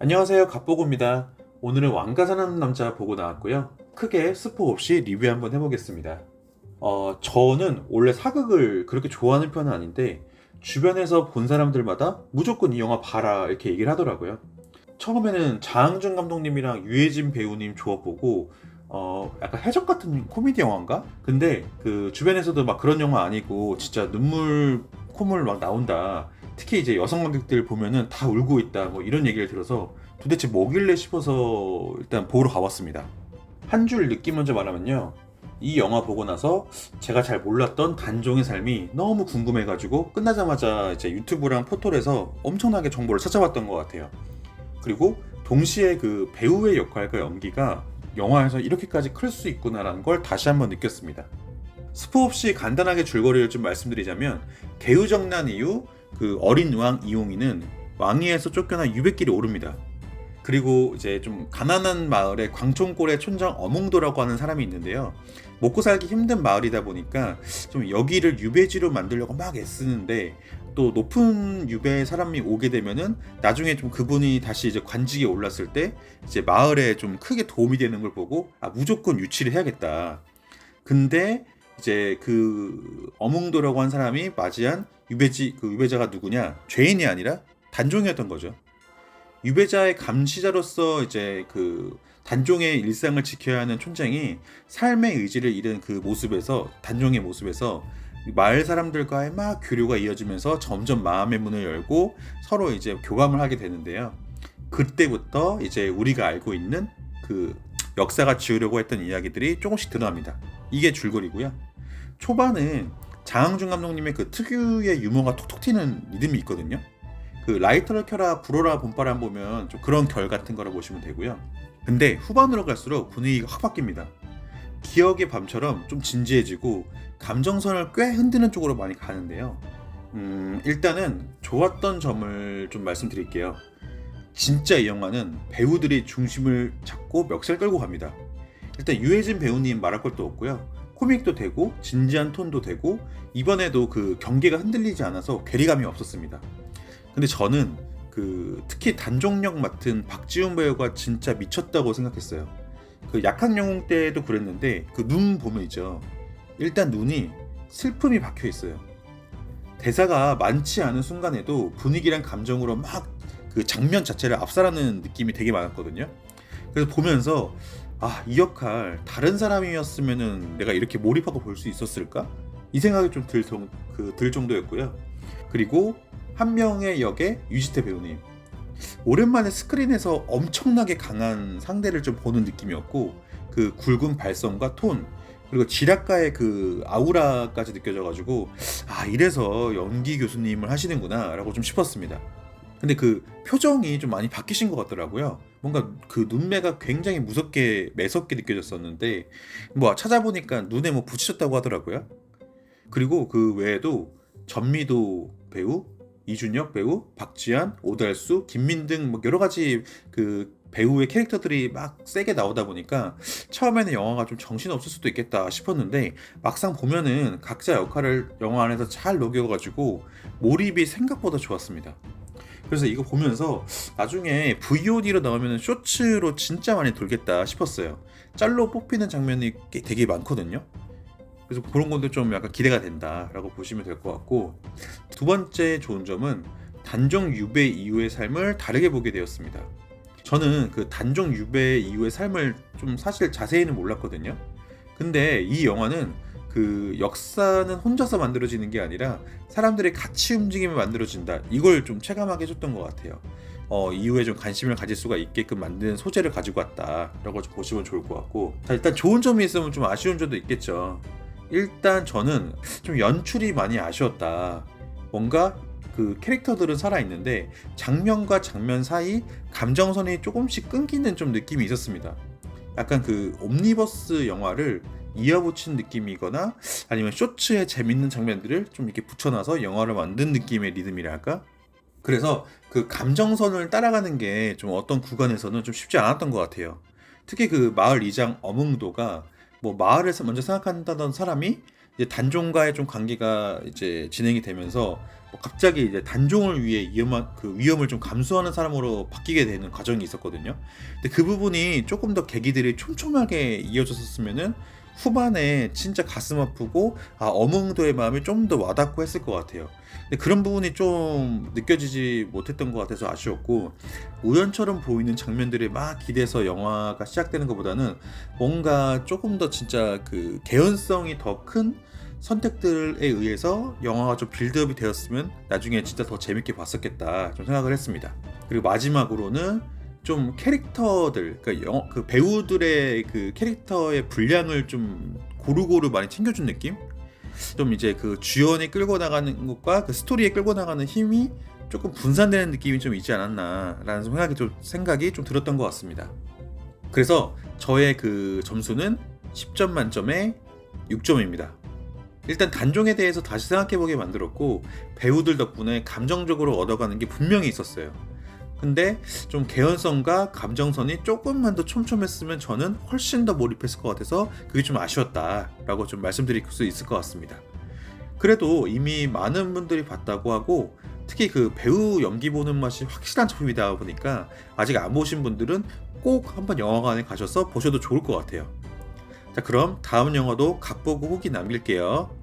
안녕하세요, 갑보고입니다. 오늘은 왕가사는 남자 보고 나왔고요. 크게 스포 없이 리뷰 한번 해보겠습니다. 저는 원래 사극을 그렇게 좋아하는 편은 아닌데 주변에서 본 사람들마다 무조건 이 영화 봐라 이렇게 얘기를 하더라고요. 처음에는 장항준 감독님이랑 유해진 배우님 조합 보고 약간 해적 같은 코미디 영화인가? 근데 그 주변에서도 막 그런 영화 아니고 진짜 눈물 콧물 막 나온다. 특히 이제 여성 관객들 보면은 다 울고 있다 뭐 이런 얘기를 들어서 도대체 뭐길래 싶어서 일단 보러 가봤습니다. 한 줄 느낌 먼저 말하면요, 이 영화 보고 나서 제가 잘 몰랐던 단종의 삶이 너무 궁금해가지고 끝나자마자 이제 유튜브랑 포털에서 엄청나게 정보를 찾아봤던 것 같아요. 그리고 동시에 그 배우의 역할과 연기가 영화에서 이렇게까지 클 수 있구나라는 걸 다시 한번 느꼈습니다. 스포 없이 간단하게 줄거리를 좀 말씀드리자면, 개우정난 이후 그 어린 왕 이용이는 왕위에서 쫓겨나 유배길에 오릅니다. 그리고 이제 좀 가난한 마을에 광촌골의 촌장 어몽도라고 하는 사람이 있는데요. 먹고 살기 힘든 마을이다 보니까 좀 여기를 유배지로 만들려고 막 애쓰는데, 또 높은 유배 사람이 오게 되면은 나중에 좀 그분이 다시 이제 관직에 올랐을 때 이제 마을에 좀 크게 도움이 되는 걸 보고 무조건 유치를 해야겠다. 근데 이제 그 어몽도라고 한 사람이 맞이한 그 유배자가 누구냐? 죄인이 아니라 단종이었던 거죠. 유배자의 감시자로서 이제 그 단종의 일상을 지켜야 하는 촌장이 삶의 의지를 잃은 그 모습에서, 단종의 모습에서 마을 사람들과의 막 교류가 이어지면서 점점 마음의 문을 열고 서로 이제 교감을 하게 되는데요. 그때부터 이제 우리가 알고 있는 그 역사가 지으려고 했던 이야기들이 조금씩 드러납니다. 이게 줄거리고요. 초반은 장항준 감독님의 그 특유의 유머가 톡톡 튀는 리듬이 있거든요. 그 라이터를 켜라 불어라 봄바람 보면 좀 그런 결 같은 거라 보시면 되고요. 근데 후반으로 갈수록 분위기가 확 바뀝니다. 기억의 밤처럼 좀 진지해지고 감정선을 꽤 흔드는 쪽으로 많이 가는데요. 일단은 좋았던 점을 좀 말씀드릴게요. 진짜 이 영화는 배우들이 중심을 잡고 멱살 끌고 갑니다. 일단 유해진 배우님 말할 것도 없고요. 코믹도 되고 진지한 톤도 되고 이번에도 그 경계가 흔들리지 않아서 괴리감이 없었습니다. 근데 저는 그 특히 단종역 맡은 박지훈 배우가 진짜 미쳤다고 생각했어요. 그 약한 영웅 때도 그랬는데 그 눈 보면 있죠. 일단 눈이 슬픔이 박혀 있어요. 대사가 많지 않은 순간에도 분위기랑 감정으로 막 그 장면 자체를 압살하는 느낌이 되게 많았거든요. 그래서 보면서 이 역할 다른 사람이었으면은 내가 이렇게 몰입하고 볼 수 있었을까? 이 생각이 좀 들 정도였고요. 그리고 한 명의 역의 유지태 배우님, 오랜만에 스크린에서 엄청나게 강한 상대를 좀 보는 느낌이었고, 그 굵은 발성과 톤, 그리고 지략가의 그 아우라까지 느껴져가지고 이래서 연기 교수님을 하시는구나 라고 좀 싶었습니다. 근데 그 표정이 좀 많이 바뀌신 것 같더라고요. 뭔가 그 눈매가 굉장히 무섭게 매섭게 느껴졌었는데 뭐 찾아보니까 눈에 뭐 붙이셨다고 하더라고요. 그리고 그 외에도 전미도 배우, 이준혁 배우, 박지한, 오달수, 김민등 뭐 여러 가지 그 배우의 캐릭터들이 막 세게 나오다 보니까 처음에는 영화가 좀 정신없을 수도 있겠다 싶었는데 막상 보면은 각자 역할을 영화 안에서 잘 녹여가지고 몰입이 생각보다 좋았습니다. 그래서 이거 보면서 나중에 VOD로 나오면 쇼츠로 진짜 많이 돌겠다 싶었어요. 짤로 뽑히는 장면이 되게 많거든요. 그래서 그런 것도 좀 약간 기대가 된다라고 보시면 될 것 같고, 두 번째 좋은 점은 단종 유배 이후의 삶을 다르게 보게 되었습니다. 저는 그 단종 유배 이후의 삶을 좀 사실 자세히는 몰랐거든요. 근데 이 영화는 그 역사는 혼자서 만들어지는 게 아니라 사람들이 같이 움직이면 만들어진다, 이걸 좀 체감하게 해줬던 것 같아요. 이후에 좀 관심을 가질 수가 있게끔 만드는 소재를 가지고 왔다라고 좀 보시면 좋을 것 같고, 자, 일단 좋은 점이 있으면 좀 아쉬운 점도 있겠죠. 일단 저는 좀 연출이 많이 아쉬웠다. 뭔가 그 캐릭터들은 살아있는데 장면과 장면 사이 감정선이 조금씩 끊기는 좀 느낌이 있었습니다. 약간 그 옴니버스 영화를 이어붙인 느낌이거나 아니면 쇼츠의 재밌는 장면들을 좀 이렇게 붙여놔서 영화를 만든 느낌의 리듬이라 할까? 그래서 그 감정선을 따라가는 게 좀 어떤 구간에서는 좀 쉽지 않았던 것 같아요. 특히 그 마을 이장 어몽도가 뭐 마을에서 먼저 생각한다던 사람이 이제 단종과의 좀 관계가 이제 진행이 되면서 뭐 갑자기 이제 단종을 위해 위험을 좀 감수하는 사람으로 바뀌게 되는 과정이 있었거든요. 근데 그 부분이 조금 더 계기들이 촘촘하게 이어졌었으면은 후반에 진짜 가슴 아프고 어몽도의 마음이 좀 더 와닿고 했을 것 같아요. 근데 그런 부분이 좀 느껴지지 못했던 것 같아서 아쉬웠고, 우연처럼 보이는 장면들이 막 기대서 영화가 시작되는 것보다는 뭔가 조금 더 진짜 그 개연성이 더 큰 선택들에 의해서 영화가 좀 빌드업이 되었으면 나중에 진짜 더 재밌게 봤었겠다 좀 생각을 했습니다. 그리고 마지막으로는 좀 캐릭터들, 그러니까 그 배우들의 그 캐릭터의 분량을 좀 고루고루 많이 챙겨준 느낌? 좀 이제 그 주연이 끌고 나가는 것과 그 스토리에 끌고 나가는 힘이 조금 분산되는 느낌이 좀 있지 않았나라는 생각이 좀 들었던 것 같습니다. 그래서 저의 그 점수는 10점 만점에 6점입니다. 일단 단종에 대해서 다시 생각해보게 만들었고, 배우들 덕분에 감정적으로 얻어가는 게 분명히 있었어요. 근데 좀 개연성과 감정선이 조금만 더 촘촘했으면 저는 훨씬 더 몰입했을 것 같아서 그게 좀 아쉬웠다라고 좀 말씀드릴 수 있을 것 같습니다. 그래도 이미 많은 분들이 봤다고 하고, 특히 그 배우 연기 보는 맛이 확실한 작품이다 보니까 아직 안 보신 분들은 꼭 한번 영화관에 가셔서 보셔도 좋을 것 같아요. 자, 그럼 다음 영화도 각보고 후기 남길게요.